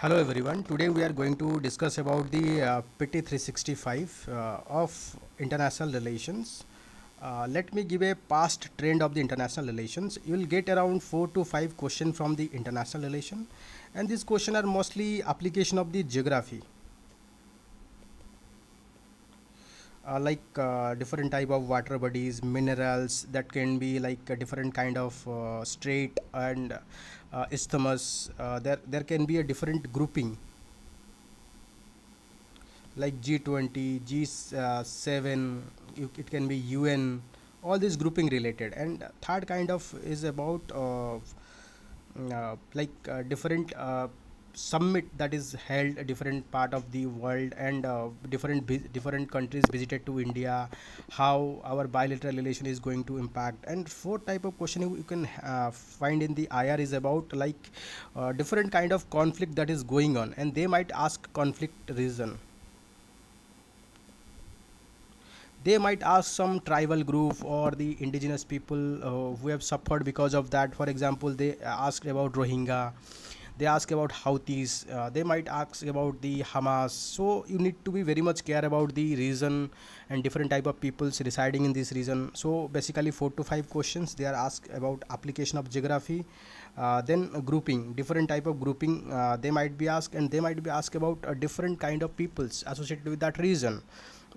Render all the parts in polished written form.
Hello everyone. Today we are going to discuss about the PT 365 of international relations. Let me give a past trend of the international relations. You will get around 4 to 5 questions from the international relation, and these questions are mostly application of the geography, different type of water bodies, minerals that can be like a different kind of strait and isthmus. There can be a different grouping like G20, G7, it can be UN, all this grouping related. And third kind of is about different summit that is held a different part of the world, and different countries visited to India, how our bilateral relation is going to impact. And fourth type of question you can find in the IR is about different kind of conflict that is going on, and they might ask conflict reason. They might ask some tribal group or the indigenous people who have suffered because of that. For example, they asked about Rohingya, they ask about Houthis, they might ask about the Hamas. So you need to be very much care about the region and different type of peoples residing in this region. So basically 4 to 5 questions they are asked about application of geography. Then grouping, different type of grouping they might be asked, and they might be asked about a different kind of peoples associated with that region.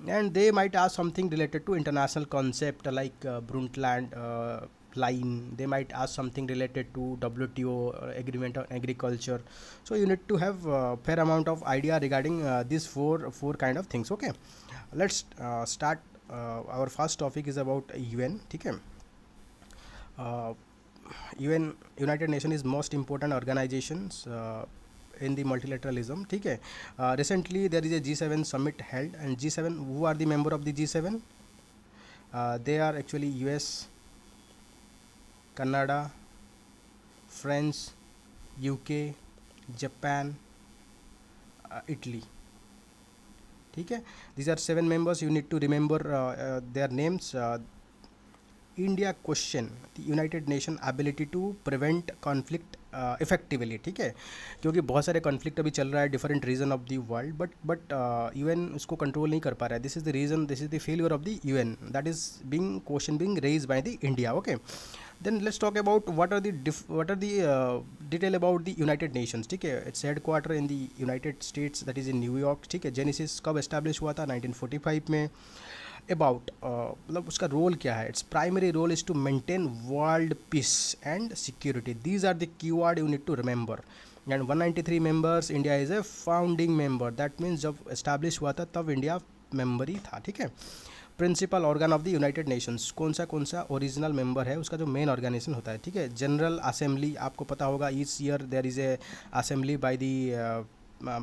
And they might ask something related to international concept like Brundtland line. They might ask something related to WTO agreement on agriculture. So you need to have fair amount of idea regarding these four kind of things. Okay, let's start. Our first topic is about UN. Okay. uh, UN, United Nations is most important organizations in the multilateralism. ठीक है. Recently there is a G7 summit held, and G7, who are the member of the G7? They are actually US, Canada, France, UK, Japan, Italy. ठीक है. These are 7 members. You need to remember their names. India question the United Nation ability to prevent conflict effectively. ठीक है, क्योंकि बहुत सारे conflict अभी चल रहा है different region of the world, but UN उसको कंट्रोल नहीं कर पा रहा है. This is the reason, this is the failure of the UN, that is being question being raise by the India. Okay, then let's talk about what are the detail about the United Nations. ठीक है, its headquarter in the United states, that is in New York. ठीक है, genesis कब establish हुआ था? 1945 में. About मतलब उसका रोल क्या है? Its primary role is to maintain world peace and security. These are the keyword you need to remember. And 193 members, India is a founding member. That means जब establish हुआ था तब इंडिया मेंबर ही था. ठीक है. Principal organ of the United Nations, कौन सा ओरिजिनल मेंबर है उसका जो मेन ऑर्गेनाइजेशन होता है. ठीक है. जनरल असेंबली, आपको पता होगा each year there is a assembly by the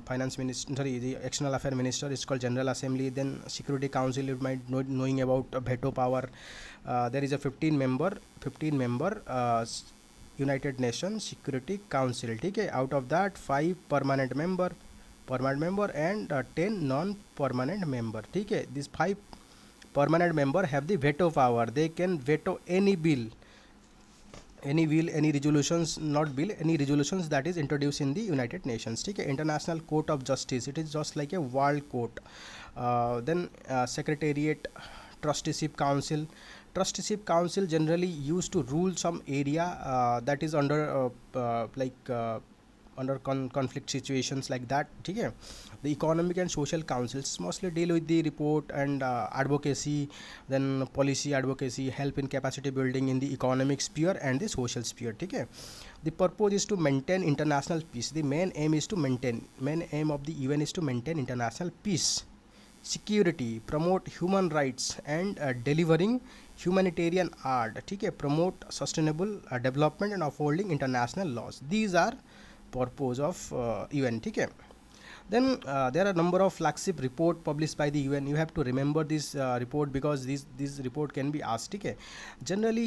finance minister, sorry, the external affair minister, is called general assembly. Then security council, you might knowing about veto power. There is a 15 member united nations security council. ठीक है. out of that 5 permanent member and 10 non permanent member. ठीक है. these 5 permanent member have the veto power. They can veto any bill, any resolutions, not bill, any resolutions that is introduced in the United Nations. ठीक है. International Court of Justice, it is just like a world court. Then secretariat, trusteeship council generally used to rule some area that is under conflict situations like that. ठीक है. The economic and social councils mostly deal with the report and advocacy, then policy advocacy, help in capacity building in the economic sphere and the social sphere. ठीक है. The purpose is to maintain international peace. The main aim of the UN is to maintain international peace, security, promote human rights, and delivering humanitarian aid. ठीक है. Promote sustainable development and upholding international laws. These are purpose of UN. ठीक है. Then there are a number of flagship report published by the UN. You have to remember this report because this report can be asked. ठीक है. Generally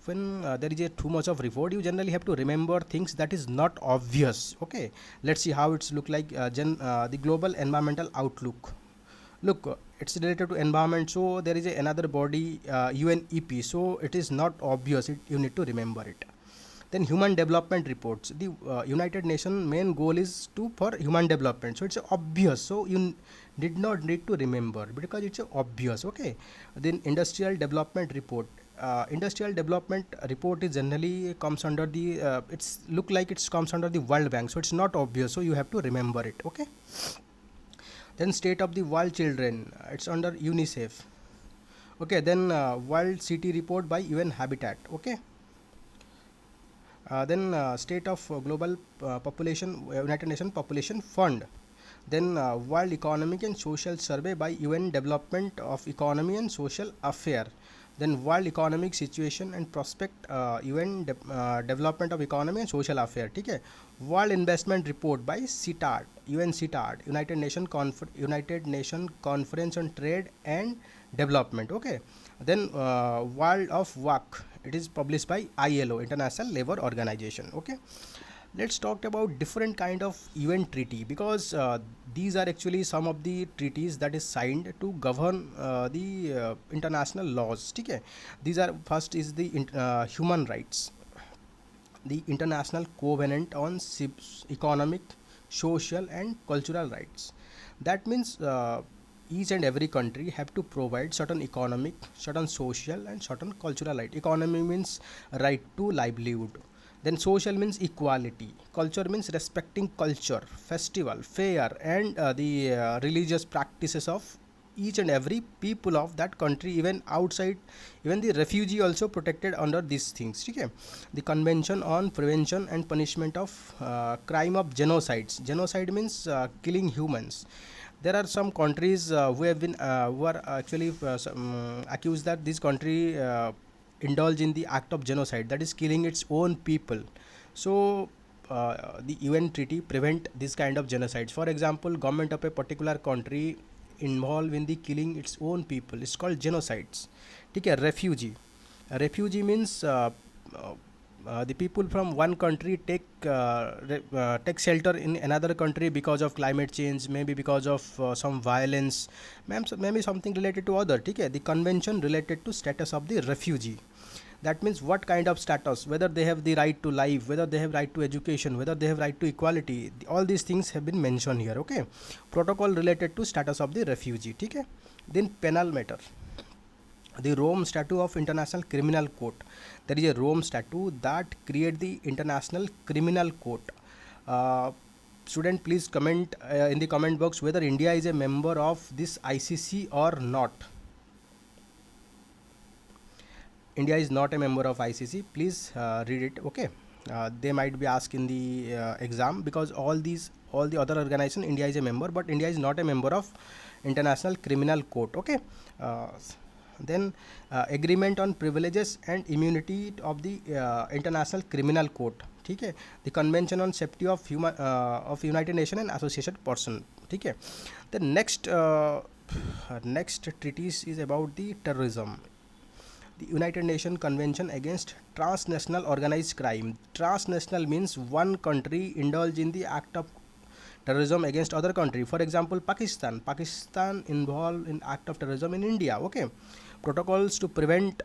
when there is a too much of report, you generally have to remember things that is not obvious. Okay, let's see how it's look like. The global environmental outlook, look, it's related to environment, so there is another body, UNEP, so it is not obvious, you need to remember it. Then human development reports. The United Nations main goal is to for human development. So it's obvious. So you did not need to remember because it's obvious. Okay. Then industrial development report. Industrial development report is generally comes under the it's look like it's comes under the World Bank. So it's not obvious. So you have to remember it. Okay. Then state of the world children. It's under UNICEF. Okay. Then World City report by UN Habitat. Okay. Then state of global population, United Nations population fund. Then world economic and social survey by UN development of economy and social affair. Then world economic situation and prospect, development of economy and social affair. ठीक है. World investment report by CITAD, UN CITAD, United Nation Conference on Trade and Development. Okay. Then world of work, it is published by ILO, International Labour Organization. Okay. Let's talk about different kind of UN treaty, because these are actually some of the treaties that is signed to govern the international laws. ठीक है. These are, first is the human rights, the International Covenant on Economic, Social and Cultural Rights. That means each and every country have to provide certain economic, certain social and certain cultural right. Economy means right to livelihood. Then social means equality. Culture means respecting culture, festival, fair and the religious practices of each and every people of that country, even outside, even the refugee also protected under these things. ठीक है. The Convention on Prevention and Punishment of Crime of Genocides. Genocide means killing humans. There are some countries who have been who are actually accused that this country indulge in the act of genocide, that is killing its own people. So the UN treaty prevent this kind of genocides. For example, government of a particular country involved in the killing its own people, it's called genocides. ठीक है. Refugee means the people from one country take shelter in another country because of climate change, maybe because of some violence, maybe something related to other. ठीक है. The convention related to status of the refugee, that means what kind of status, whether they have the right to life, whether they have right to education, whether they have right to equality, all these things have been mentioned here. Okay. Protocol related to status of the refugee. ठीक है. Then penal matter, the Rome Statute of International Criminal Court. There is a Rome Statute that create the International Criminal Court. Student, please comment in the comment box whether India is a member of this ICC or not. India is not a member of ICC. Please read it. Okay. They might be asked in the exam, because all the other organization, India is a member, but India is not a member of International Criminal Court. Okay. Then agreement on privileges and immunity of the International Criminal Court. ठीक है. The Convention on Safety of Human of United Nations and Associated Person. ठीक है. The next treatise is about the terrorism. The United Nations Convention against Transnational Organized Crime. Transnational means one country indulge in the act of terrorism against other country. For example, Pakistan involved in act of terrorism in India. Okay. Protocols to prevent,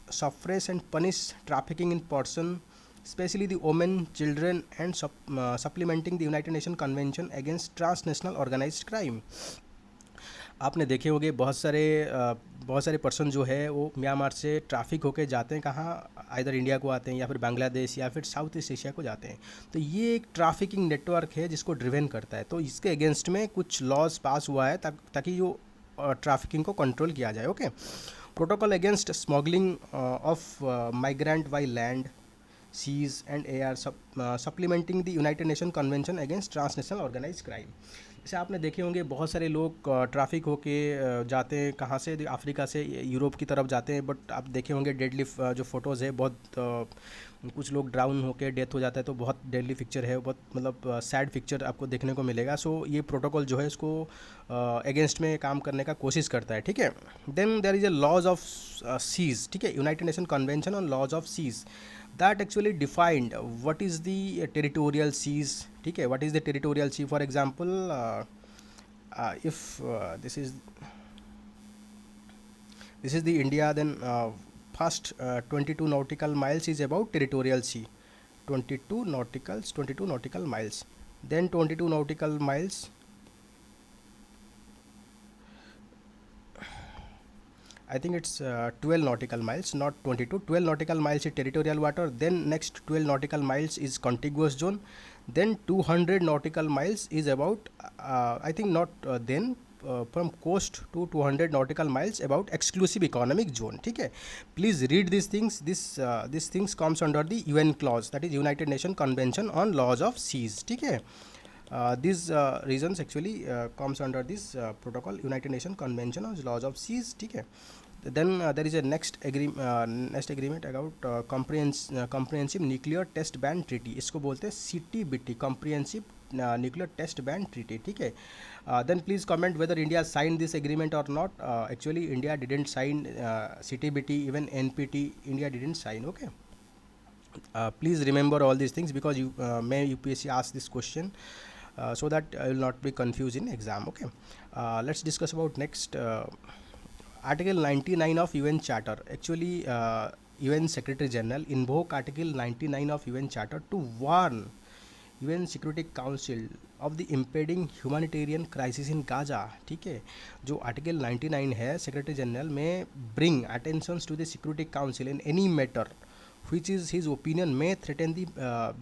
suppress and punish trafficking in person, especially the women, children, and supplementing the United Nations Convention against Transnational Organized Crime. आपने देखे होंगे बहुत सारे person जो है वो Myanmar से traffic होके जाते हैं कहाँ, आइदर इंडिया को आते हैं या फिर बांग्लादेश या फिर साउथ ईस्ट एशिया को जाते हैं. तो ये एक ट्रैफिकिंग नेटवर्क है जिसको ड्रिवन करता है. तो इसके अगेंस्ट में कुछ लॉज पास हुआ है ताकि जो ट्रैफिकिंग को कंट्रोल किया जाए. Okay. Protocol against smuggling of migrant by land, seas and air, supplementing the United Nation convention against transnational organised crime. जैसे आपने देखे होंगे बहुत सारे लोग ट्रैफिक होके जाते हैं कहाँ से, अफ्रीका से यूरोप की तरफ जाते हैं. बट आप देखे होंगे डेडली जो फ़ोटोज़ है, बहुत कुछ लोग ड्राउन होके डेथ हो जाता है. तो बहुत डेडली पिक्चर है, बहुत मतलब सैड पिक्चर आपको देखने को मिलेगा. सो ये प्रोटोकॉल जो है इसको अगेंस्ट में काम करने का कोशिश करता है. ठीक है. Then there is a laws of seas. ठीक है. United Nation convention on laws of seas that actually defined what is the territorial seas. ठीक है. What is the territorial sea? For example, if this is the India, then first 22 nautical miles is about territorial sea. 22 nautical miles. Then 22 nautical miles, I think it's 12 nautical miles, not 22. 12 nautical miles is territorial water. Then next 12 nautical miles is contiguous zone. Then 200 nautical miles is about, I think not then, from coast to 200 nautical miles about exclusive economic zone. ठीक है, please read these things. These things comes under the UN clause, that is United Nations Convention on Laws of Seas. ठीक है, these reasons actually comes under this protocol, United Nations Convention on Laws of Seas. ठीक है, then there is a next agreement about comprehensive nuclear test ban treaty. इसको बोलते हैं CTBT, comprehensive nuclear test ban treaty. ठीक है, then please comment whether India signed this agreement or not. Actually India didn't sign CTBT, even NPT India didn't sign. Okay, please remember all these things because you may UPSC ask this question, so that I will not be confused in exam. Okay, let's discuss about next Article 99 of UN Charter. Actually UN Secretary General invoke Article 99 of UN Charter to warn UN Security Council of the impending humanitarian crisis in Gaza. ठीक है, जो article 99 है secretary general में bring attentions to the Security Council in any matter which is his opinion may threaten the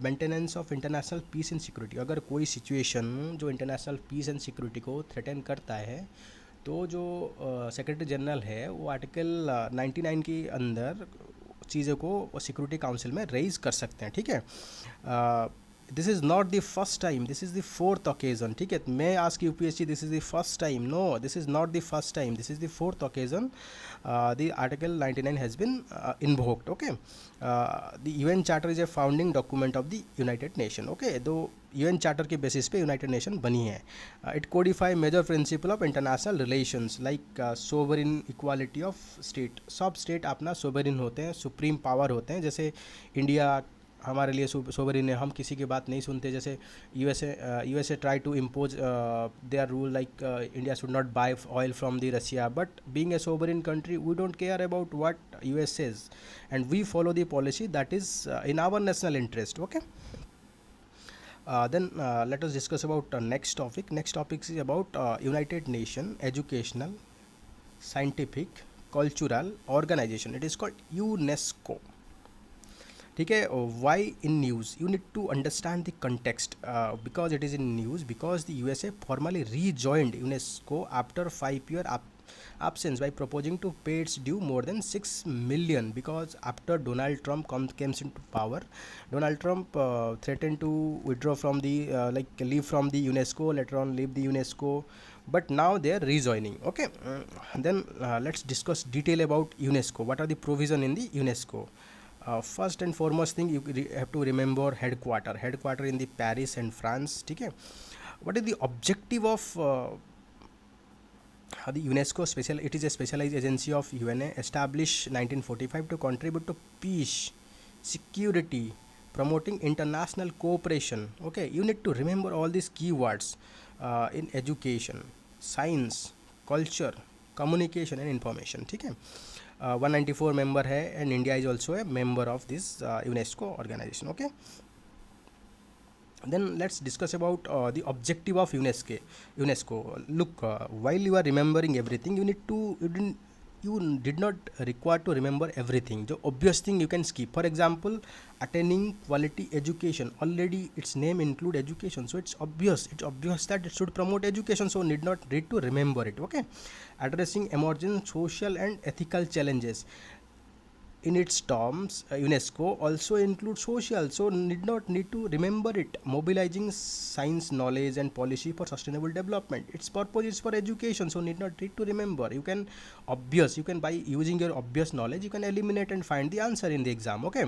maintenance of international peace and security. अगर कोई situation जो international piece and security को threaten करता है तो जो सेक्रेटरी जनरल है वो आर्टिकल 99 के अंदर चीज़ों को सिक्योरिटी काउंसिल में रेज कर सकते हैं. ठीक है, this is not the first time, this is the fourth occasion. ठीक है, मैं ask UPSC this is the first time. No, this is not the first time, this is the fourth occasion the article 99 has been invoked. Okay, the UN charter is a founding document of the United Nation. Okay, though UN charter के basis पे United Nation बनी है. It codify major principle of international relations like sovereign equality of state. सब state अपना sovereign होते हैं, supreme power होते हैं. जैसे इंडिया हमारे लिए सोवरिन है, हम किसी की बात नहीं सुनते. जैसे USA try to impose their rule like India should not buy oil from the Russia, but being a sovereign country we don't care about what US says and we follow the policy that is in our national interest. Okay, then let us discuss about next topic. Next topic is about United Nation educational, scientific, cultural organization. It is called UNESCO. ठीक है, why in news you need to understand the context because it is in news because the USA formally rejoined UNESCO after 5 year absence by proposing to pay its due more than 6 million because after Donald Trump came into power, Donald Trump threatened to withdraw from the leave from the UNESCO, later on leave the UNESCO, but now they are rejoining. Okay, then let's discuss detail about UNESCO. What are the provision in the UNESCO? First and foremost thing you have to remember headquarter in the Paris and France. ठीक है, what is the objective of the UNESCO special? It is a specialized agency of UNA established 1945 to contribute to peace, security, promoting international cooperation. Okay, you need to remember all these keywords in education, science, culture, communication and information. ठीक है, 194 member है and India is also a member of this UNESCO organization. Okay, then let's discuss about the objective of UNESCO. Look, while you are remembering everything, you did not require to remember everything. The obvious thing you can skip. For example, attaining quality education, already its name include education, so it's obvious that it should promote education, so need to remember it. Okay, addressing emerging social and ethical challenges. In its terms, UNESCO also includes social, so need to remember it. Mobilizing science knowledge and policy for sustainable development. Its purpose is for education, so need to remember. You can by using your obvious knowledge you can eliminate and find the answer in the exam. Okay,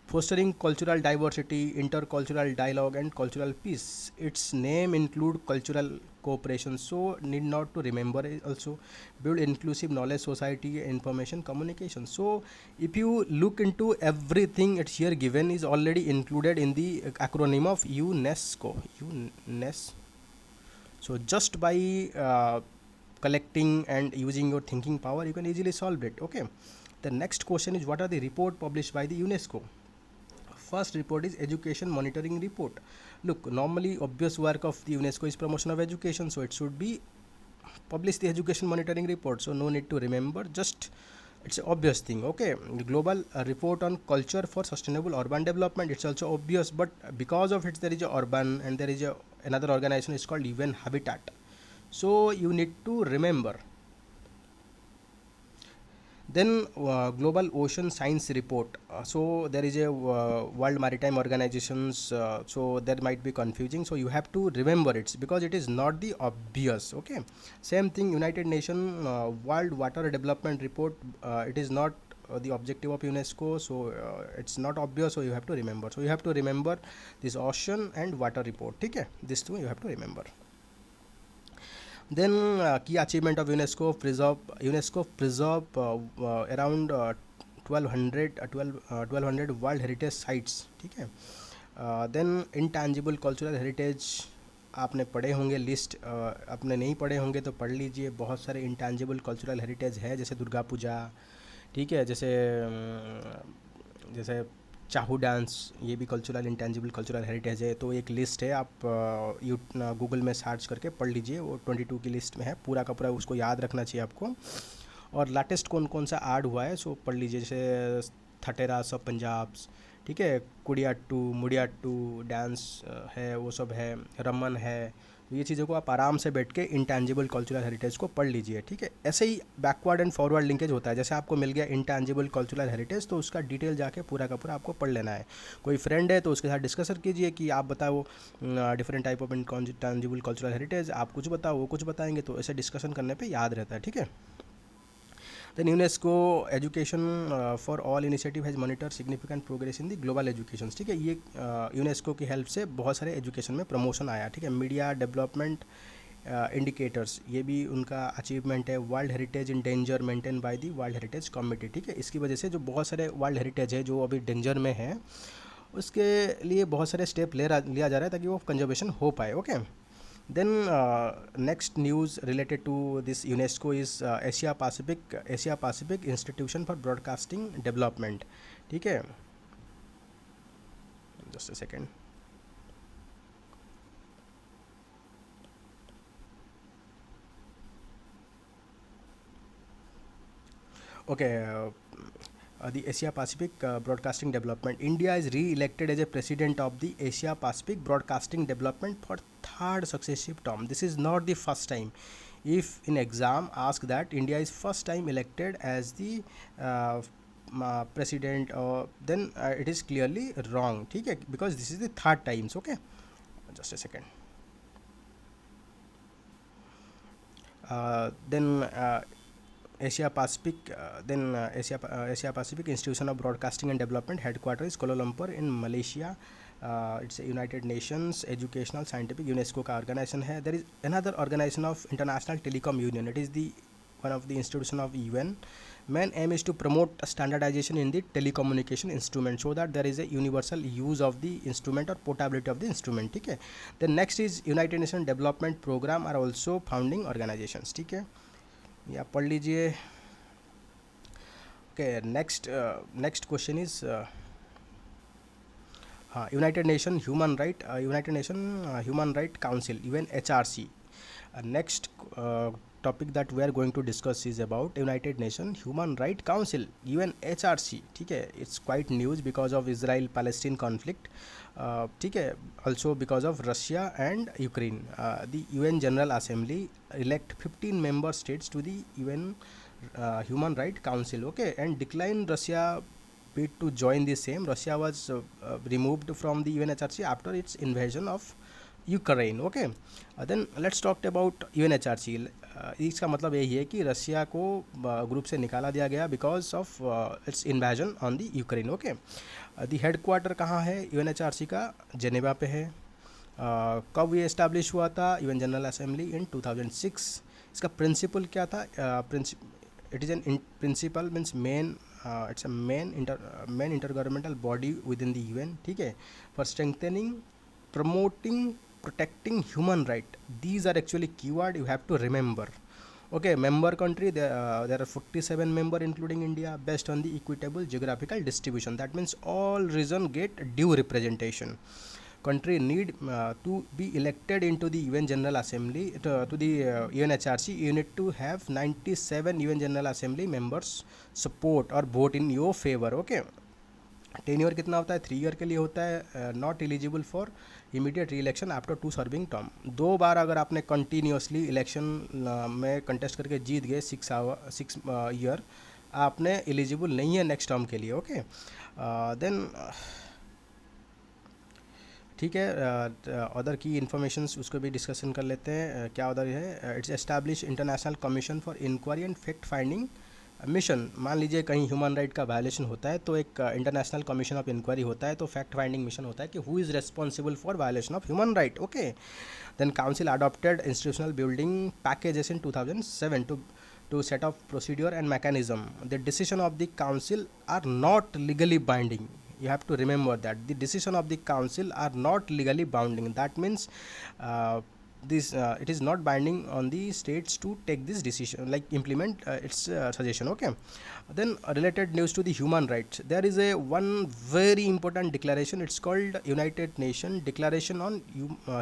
fostering cultural diversity, intercultural dialogue and cultural peace. Its name include cultural cooperation, so need not to remember it. Also build inclusive knowledge society, information communication. So if you look into everything it's here given is already included in the acronym of UNESCO. So just by collecting and using your thinking power you can easily solve it. Okay, The next question is, what are the report published by the UNESCO? First report is education monitoring report. Look, normally obvious work of the UNESCO is promotion of education, so it should be publish the education monitoring report, so no need to remember, just it's an obvious thing. Okay, the global report on culture for sustainable urban development, it's also obvious, but because of it there is a urban and there is a another organization is called UN Habitat, so you need to remember. Then global ocean science report, so there is a world maritime organizations, so that might be confusing, so you have to remember it because it is not the obvious. Okay, same thing, United Nation world water development report, it is not the objective of UNESCO, so it's not obvious, so you have to remember. So you have to remember this ocean and water report. Okay, these two you have to remember. Then key achievement of UNESCO preserve around 1200 world heritage sites. ठीक है. Then intangible cultural heritage आपने पढ़े होंगे, list आपने नहीं पढ़े होंगे तो पढ़ लीजिए. बहुत सारे इंटैंजिबल कल्चरल हेरिटेज है, जैसे दुर्गा पूजा, ठीक है, जैसे जैसे चाहू डांस, ये भी कल्चरल इंटेंजिबल कल्चरल हेरिटेज है. तो एक लिस्ट है, आप गूगल में सर्च करके पढ़ लीजिए, वो 22 की लिस्ट में है. पूरा का पूरा उसको याद रखना चाहिए आपको. और लेटेस्ट कौन कौन सा ऐड हुआ है सो पढ़ लीजिए, जैसे थटेरा सब पंजाब, ठीक है, कुड़ियाट्टू मुड़ियाट्टू डांस है, वो सब है, रमन है. ये चीज़ों को आप आराम से बैठ के इंटैंजिबल कल्चरल हेरिटेज को पढ़ लीजिए. ठीक है, ऐसे ही बैकवर्ड एंड फॉरवर्ड लिंकेज होता है. जैसे आपको मिल गया इंटैंजिबल कल्चरल हेरिटेज, तो उसका डिटेल जाके पूरा का पूरा आपको पढ़ लेना है. कोई फ्रेंड है तो उसके साथ डिस्कशन कीजिए कि आप बताओ different type of intangible cultural heritage, आप कुछ बताओ वो कुछ बताएंगे, तो ऐसे डिस्कशन करने पर याद रहता है. ठीक है. Then UNESCO education for all initiative has monitored significant progress in the global education. ठीक है, ये यूनेस्को की हेल्प से बहुत सारे एजुकेशन में प्रमोशन आया. ठीक है. मीडिया डेवलपमेंट इंडिकेटर्स, ये भी उनका अचीवमेंट है. World heritage in danger maintain by the world heritage committee. ठीक है, इसकी वजह से जो बहुत सारे वर्ल्ड हेरिटेज है जो अभी डेंजर में है, उसके लिए बहुत सारे स्टेप लिया जा रहा है ताकि वो कंजर्वेशन हो पाए. Okay. Then next news related to this UNESCO is Asia Pacific Institution for Broadcasting Development. ठीक है, just a second. Okay, the Asia Pacific Broadcasting Development. India is re-elected as a president of the Asia Pacific Broadcasting Development for third successive term. This is not the first time. If in exam ask that India is first time elected as the president, then it is clearly wrong. ठीक है, because this is the third times. Okay, just a second. Then Asia Pacific, Asia Pacific Institution of Broadcasting and Development, headquarters is Kuala Lumpur in Malaysia. It's a United Nations Educational Scientific UNESCO का organization है. There is another organization of International Telecom Union. It is the one of the institution of UN. Main aim is to promote standardization in the telecommunication instrument so that there is a universal use of the instrument or portability of the instrument. ठीक है. Then next is United Nations Development Program are also founding organizations. ठीक है, या पढ़ लीजिए. Okay, next question is हाँ, United Nation human right council, UNHRC. Next topic that we are going to discuss is about United Nation human right council, UNHRC. ठीक है, it's quite news because of Israel Palestine conflict. ठीक है, also because of Russia and Ukraine. The UN General Assembly elect 15 member states to the UN Human Rights Council. Okay, and decline Russia bid to join the same. Russia was removed from the UNHRC after its invasion of Ukraine. Okay, then let's talk about UNHRC. इसका मतलब यही है कि Russia को group से निकाला दिया गया because of its invasion on the Ukraine. Okay, the head quarter कहाँ है UNHRC का? जेनेवा पे है. कब ये इस्टेब्लिश हुआ था? UN general assembly in 2006. इसका प्रिंसिपल क्या था? It is an principal means main, it's a main intergovernmental body with in the UN. ठीक है, for strengthening, promoting, protecting human right. These are actually keyword you have to remember. Okay, member country, there are 47 member including India, based on the equitable geographical distribution. That means all region get due representation. Country need to be elected into the UN General Assembly, to the UNHRC. You need to have 97 UN General Assembly members support or vote in your favor. Okay, tenure कितना होता है, 3 year के लिए होता है. Not eligible for immediate री election after 2 serving term. 2 बार अगर आपने कंटिन्यूसली इलेक्शन में कंटेस्ट करके जीत गए 6 ईयर, आपने एलिजिबल नहीं है नेक्स्ट टर्म के लिए. ओके, देन ठीक है. अदर की इन्फॉर्मेशंस उसको भी डिस्कशन कर लेते हैं. क्या अदर है, it's establish international commission for inquiry and fact finding mission. मान लीजिए कहीं ह्यूमन राइट का वायलेशन होता है तो एक इंटरनेशनल कमीशन ऑफ इंक्वायरी होता है, तो फैक्ट फाइंडिंग मिशन होता है कि who is responsible for violation of human right. Okay, then council adopted institutional building packages in 2007 to set up procedure and mechanism. The decision of the council are not legally binding. You have to remember that the decision of the council are not legally binding. That means this it is not binding on the states to take this decision, like implement its suggestion. Okay, then related news to the human rights, there is a one very important declaration. It's called United Nations Declaration on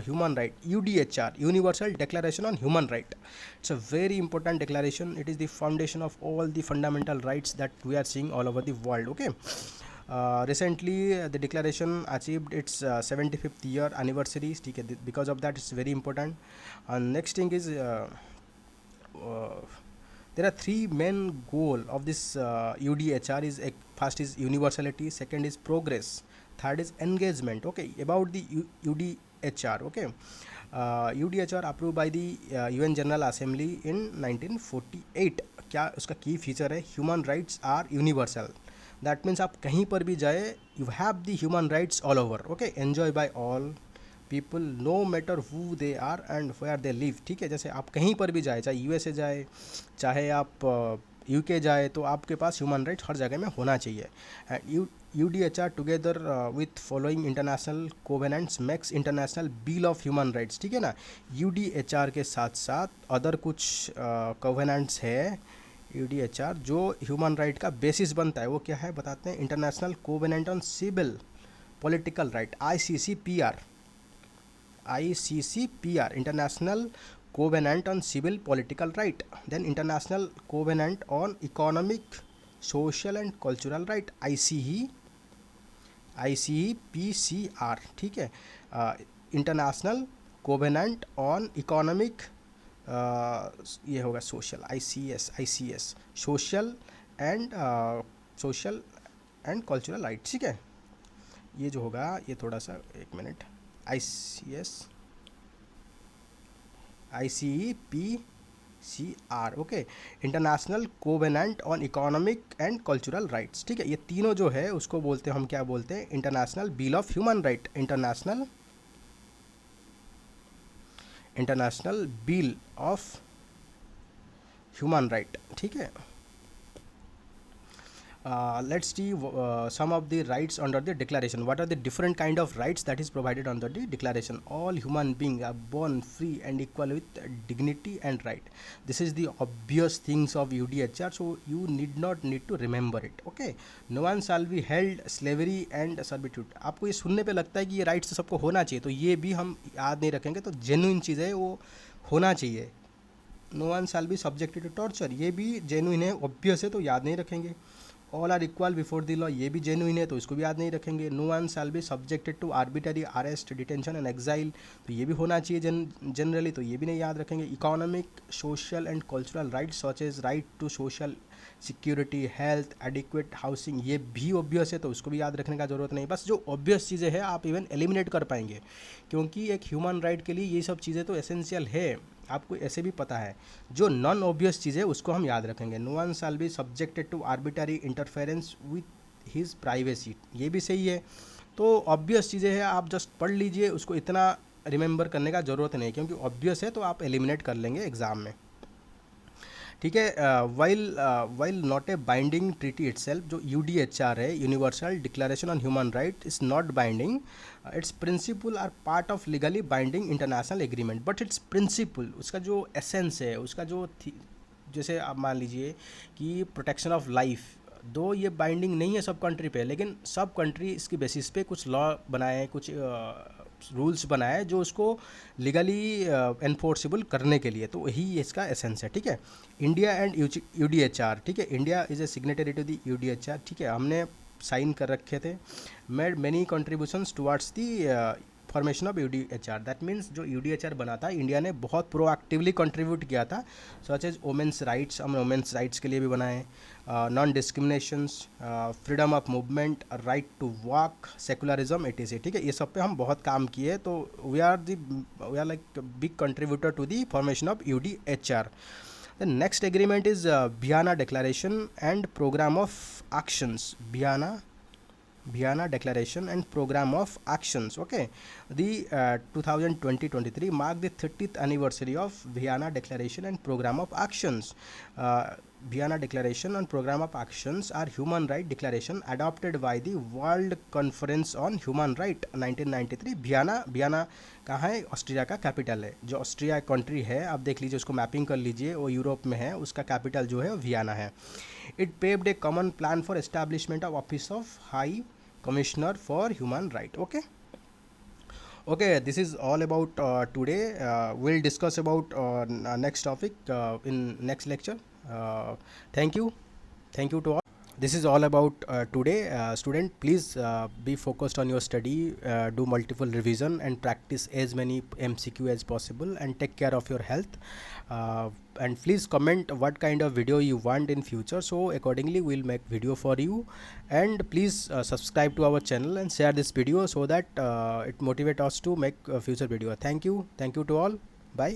Human Right, UDHR, Universal Declaration on Human Right. It's a very important declaration. It is the foundation of all the fundamental rights that we are seeing all over the world. Okay, recently the declaration achieved its 75th year anniversary. ठीक है, because of that it's very important. And next thing is there are 3 main goal of this UDHR. Is first is universality, second is progress, third is engagement. Okay, about the UDHR. Okay, UDHR approved by the UN General Assembly in 1948. क्या उसका key feature है, human rights are universal. That means आप कहीं पर भी जाए, you have the human rights all over. Okay, enjoy by all people no matter who they are and where they live. ठीक है, जैसे आप कहीं पर भी जाए, चाहे यूएसए जाए, चाहे आप यूके जाए, तो आपके पास ह्यूमन राइट्स हर जगह में होना चाहिए. And UDHR together with following international covenants makes international bill of human rights. ठीक है ना, UDHR के साथ साथ अदर कुछ कोवेनेंट्स है UDHR जो ह्यूमन राइट का बेसिस बनता है. वो क्या है बताते हैं, international covenant on civil political right, ICCPR, international covenant on civil political right. Then international covenant on economic social and cultural right, ICEPCR. ठीक है, इंटरनेशनल कोवेनेंट ऑन इकोनॉमिक ये होगा social, ICS social and cultural right. ठीक है, ये जो होगा ये थोड़ा सा, एक minute, ICEPCR. Okay, international covenant on economic and cultural rights. ठीक है, ये तीनों जो है उसको बोलते हैं, हम क्या बोलते हैं, international bill of human right, international bill of human right. ठीक है, let's see some of the rights under the declaration. What are the different kind of rights that is provided under the declaration? All human beings are born free and equal with dignity and right. This is the obvious things of UDHR, so you need to remember it. Okay, no one shall be held slavery and servitude. आपको ये सुनने पे लगता है कि ये rights सबको होना चाहिए, तो ये भी हम याद नहीं रखेंगे, तो जेन्युइन चीज़ है, वो होना चाहिए. No one shall be subjected to torture, ये भी जेन्युइन है, ऑब्वियस है, तो याद नहीं रखेंगे. All are equal before the law, ये भी जेन्युइन है, तो इसको भी याद नहीं रखेंगे. No one shall be subjected to arbitrary arrest, detention and exile, तो ये भी होना चाहिए जनरली, तो ये भी नहीं याद रखेंगे. Economic social and cultural rights such as right to social security, health, adequate housing, ये भी ऑब्वियस है, तो उसको भी याद रखने का ज़रूरत नहीं. बस जो ऑब्वियस चीज़ें हैं आप इवन एलिमिनेट कर पाएंगे, क्योंकि एक ह्यूमन राइट के लिए ये सब चीज़ें तो एसेंशियल है, आपको ऐसे भी पता है. जो नॉन ऑब्वियस चीज़ है उसको हम याद रखेंगे. No one shall be subjected to arbitrary interference with his privacy, ये भी सही है. तो ऑब्वियस चीज़ें हैं, आप जस्ट पढ़ लीजिए, उसको इतना रिमेंबर करने का ज़रूरत नहीं, क्योंकि ऑब्वियस है तो आप एलिमिनेट कर लेंगे एग्ज़ाम में. ठीक है, while not a binding treaty itself, जो UDHR है, universal declaration on human right, is not binding. Its principle are part of legally binding international agreement, but its principle, उसका जो एसेंस है, उसका जो जैसे आप मान लीजिए कि प्रोटेक्शन ऑफ लाइफ, दो ये बाइंडिंग नहीं है सब कंट्री पे, लेकिन सब कंट्री इसकी बेसिस पे कुछ लॉ बनाए, कुछ रूल्स बनाए जो उसको लीगली एनफोर्सेबल करने के लिए, तो यही इसका एसेंस है, ठीक है। इंडिया एंड यूडीएचआर, ठीक है, India is a signatory to the UDHR, ठीक है, हमने साइन कर रखे थे। Made many contributions towards the formation of UDHR, that means जो यूडीएचआर बना था इंडिया ने बहुत प्रोएक्टिवली कंट्रीब्यूट किया था, सच एज वोमेंस राइट्स, हम वोमेंस राइट्स के लिए भी बनाए, non discriminations, freedom of movement, right to walk, secularism etc, ठीक है, ये सब पे हम बहुत काम किए, तो we are like big contributor to the formation of UDHR. The next agreement is Vienna Declaration and Program of Actions. Vienna Declaration and Program of Actions. Okay, the 2023 mark the 30th anniversary of Vienna Declaration and Program of Actions. Vienna Declaration and Program of Actions are human right declaration adopted by the World Conference on Human Right 1993. Vienna कहाँ है? Austria का capital है। जो Austria country है, आप देख लीजिए, उसको मैपिंग कर लीजिए, वो यूरोप में है, उसका कैपिटल जो है वो वियना है। It paved A common plan for establishment of office of high commissioner for human right. Okay, this is all about today. We'll discuss about next topic in next lecture. Thank you to all. This is all about today. Student, please be focused on your study, do multiple revision and practice as many MCQ as possible, and take care of your health, and please comment what kind of video you want in future, so accordingly we'll make video for you. And please subscribe to our channel and share this video so that it motivate us to make future video. Thank you to all. Bye.